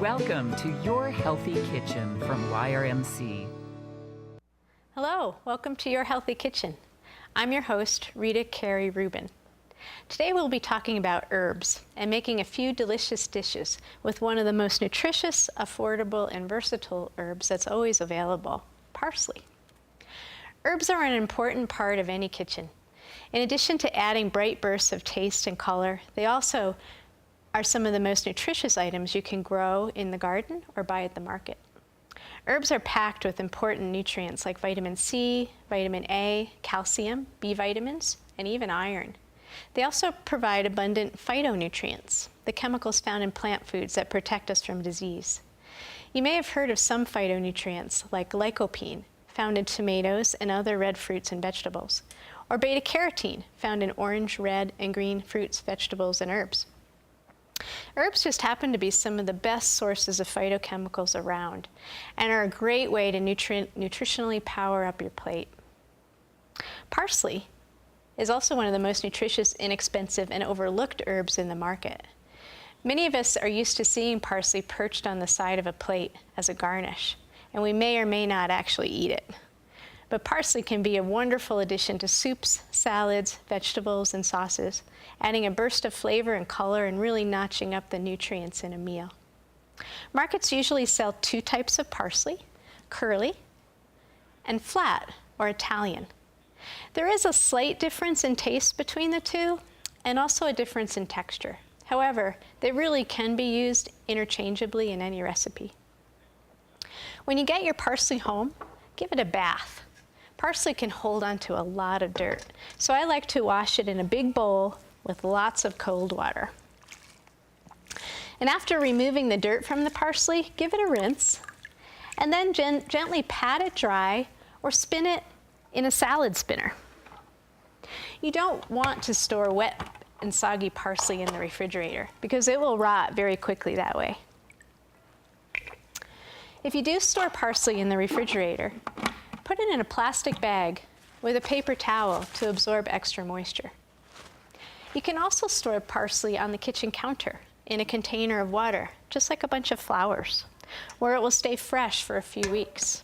Welcome to Your Healthy Kitchen from YRMC. Hello, welcome to Your Healthy Kitchen. I'm your host, Rita Carey Rubin. Today we'll be talking about herbs and making a few delicious dishes with one of the most nutritious, affordable, and versatile herbs that's always available, parsley. Herbs are an important part of any kitchen. In addition to adding bright bursts of taste and color, they also are some of the most nutritious items you can grow in the garden or buy at the market. Herbs are packed with important nutrients like vitamin C, vitamin A, calcium, B vitamins, and even iron. They also provide abundant phytonutrients, the chemicals found in plant foods that protect us from disease. You may have heard of some phytonutrients like lycopene, found in tomatoes and other red fruits and vegetables, or beta-carotene, found in orange, red, and green fruits, vegetables, and herbs. Herbs just happen to be some of the best sources of phytochemicals around and are a great way to nutritionally power up your plate. Parsley is also one of the most nutritious, inexpensive, and overlooked herbs in the market. Many of us are used to seeing parsley perched on the side of a plate as a garnish, and we may or may not actually eat it. But parsley can be a wonderful addition to soups, salads, vegetables, and sauces, adding a burst of flavor and color and really notching up the nutrients in a meal. Markets usually sell two types of parsley, curly and flat or Italian. There is a slight difference in taste between the two and also a difference in texture. However, they really can be used interchangeably in any recipe. When you get your parsley home, give it a bath. Parsley can hold onto a lot of dirt, so I like to wash it in a big bowl with lots of cold water. And after removing the dirt from the parsley, give it a rinse, and then gently pat it dry or spin it in a salad spinner. You don't want to store wet and soggy parsley in the refrigerator because it will rot very quickly that way. If you do store parsley in the refrigerator, put it in a plastic bag with a paper towel to absorb extra moisture. You can also store parsley on the kitchen counter in a container of water, just like a bunch of flowers, where it will stay fresh for a few weeks.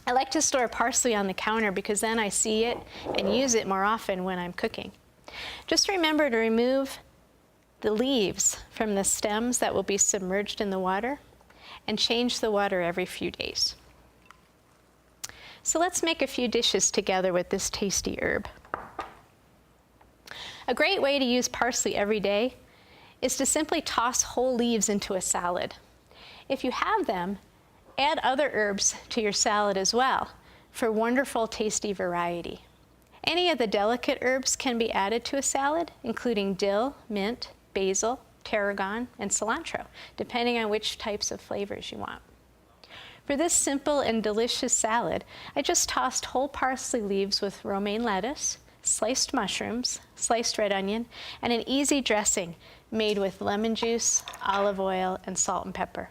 I like to store parsley on the counter because then I see it and use it more often when I'm cooking. Just remember to remove the leaves from the stems that will be submerged in the water and change the water every few days. So let's make a few dishes together with this tasty herb. A great way to use parsley every day is to simply toss whole leaves into a salad. If you have them, add other herbs to your salad as well for wonderful, tasty variety. Any of the delicate herbs can be added to a salad, including dill, mint, basil, tarragon, and cilantro, depending on which types of flavors you want. For this simple and delicious salad, I just tossed whole parsley leaves with romaine lettuce, sliced mushrooms, sliced red onion, and an easy dressing made with lemon juice, olive oil, and salt and pepper.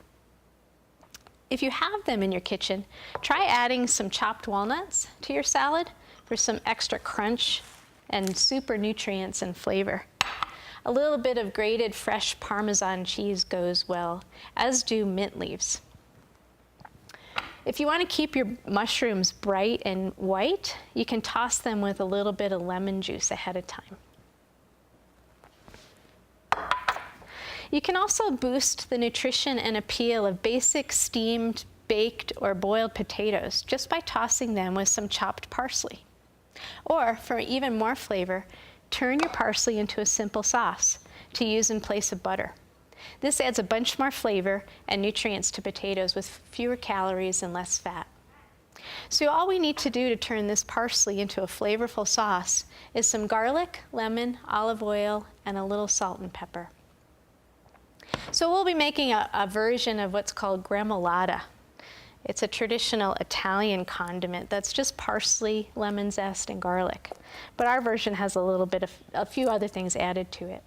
If you have them in your kitchen, try adding some chopped walnuts to your salad for some extra crunch and super nutrients and flavor. A little bit of grated fresh Parmesan cheese goes well, as do mint leaves. If you want to keep your mushrooms bright and white, you can toss them with a little bit of lemon juice ahead of time. You can also boost the nutrition and appeal of basic steamed, baked, or boiled potatoes just by tossing them with some chopped parsley. Or, for even more flavor, turn your parsley into a simple sauce to use in place of butter. This adds a bunch more flavor and nutrients to potatoes with fewer calories and less fat. So all we need to do to turn this parsley into a flavorful sauce is some garlic, lemon, olive oil, and a little salt and pepper. So we'll be making a version of what's called Gremolata. It's a traditional Italian condiment that's just parsley, lemon zest, and garlic. But our version has a few other things added to it.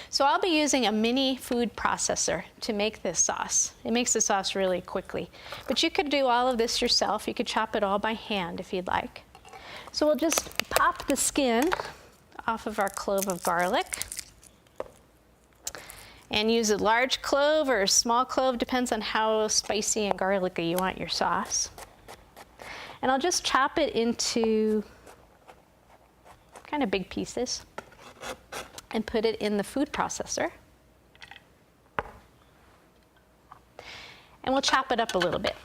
So I'll be using a mini food processor to make this sauce. It makes the sauce really quickly. But you could do all of this yourself. You could chop it all by hand if you'd like. So we'll just pop the skin off of our clove of garlic. And use a large clove or a small clove, depends on how spicy and garlicky you want your sauce. And I'll just chop it into kind of big pieces and put it in the food processor. And we'll chop it up a little bit.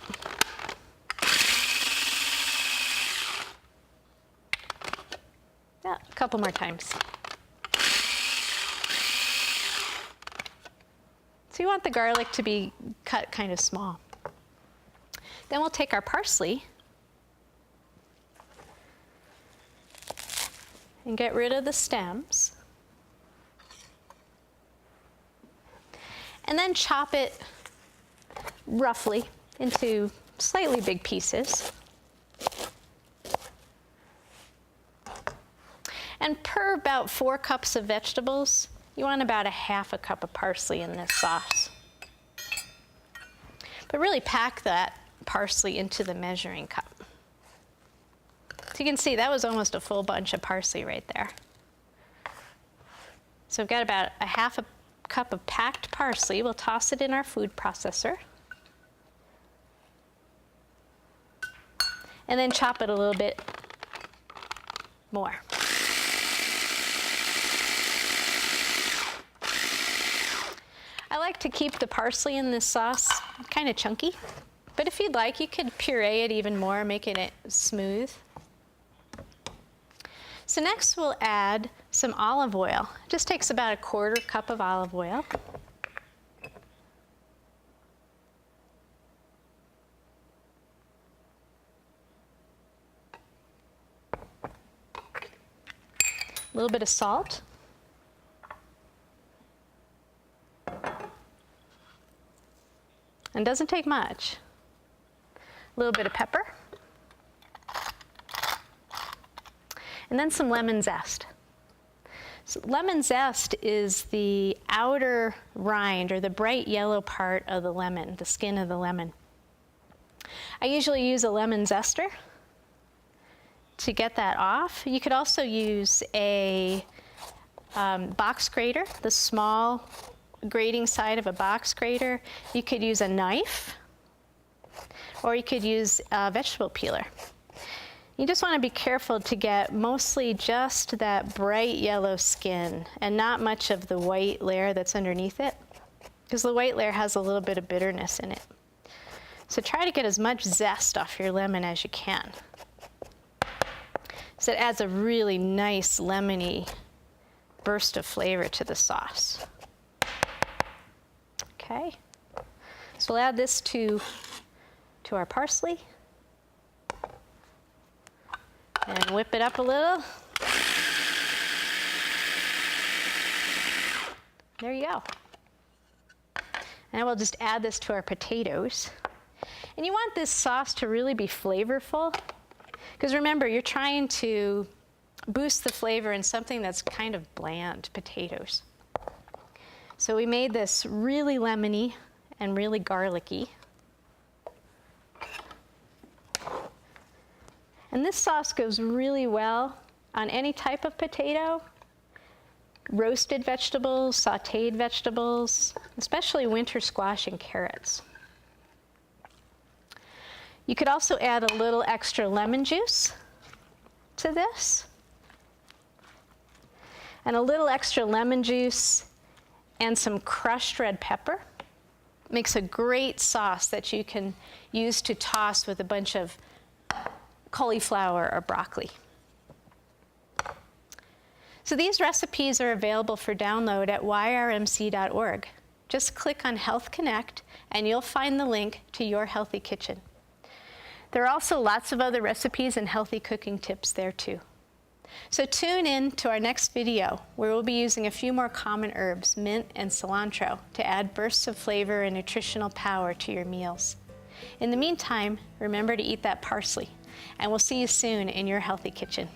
Yeah, a couple more times. So you want the garlic to be cut kind of small. Then we'll take our parsley and get rid of the stems. And then chop it roughly into slightly big pieces. And per about 4 cups of vegetables, you want about a half a cup of parsley in this sauce. But really pack that parsley into the measuring cup. So you can see that was almost a full bunch of parsley right there. So we've got about a half a cup of packed parsley. We'll toss it in our food processor. And then chop it a little bit more. I like to keep the parsley in this sauce kind of chunky, but if you'd like, you could puree it even more, making it smooth. So next we'll add some olive oil. It just takes about a 1/4 cup of olive oil. A little bit of salt. And it doesn't take much. A little bit of pepper. And then some lemon zest. So lemon zest is the outer rind, or the bright yellow part of the lemon, the skin of the lemon. I usually use a lemon zester to get that off. You could also use a box grater, the small grating side of a box grater. You could use a knife, or you could use a vegetable peeler. You just want to be careful to get mostly just that bright yellow skin and not much of the white layer that's underneath it, because the white layer has a little bit of bitterness in it. So try to get as much zest off your lemon as you can. So it adds a really nice lemony burst of flavor to the sauce. Okay, so we'll add this to our parsley and whip it up a little. There you go. And we'll just add this to our potatoes. And you want this sauce to really be flavorful, because remember, you're trying to boost the flavor in something that's kind of bland, potatoes. So we made this really lemony and really garlicky. And this sauce goes really well on any type of potato, roasted vegetables, sautéed vegetables, especially winter squash and carrots. You could also add a little extra lemon juice to this. And a little extra lemon juice and some crushed red pepper makes a great sauce that you can use to toss with a bunch of cauliflower or broccoli. So these recipes are available for download at yrmc.org. Just click on Health Connect and you'll find the link to Your Healthy Kitchen. There are also lots of other recipes and healthy cooking tips there too. So tune in to our next video, where we'll be using a few more common herbs, mint and cilantro, to add bursts of flavor and nutritional power to your meals. In the meantime, remember to eat that parsley, and we'll see you soon in Your Healthy Kitchen.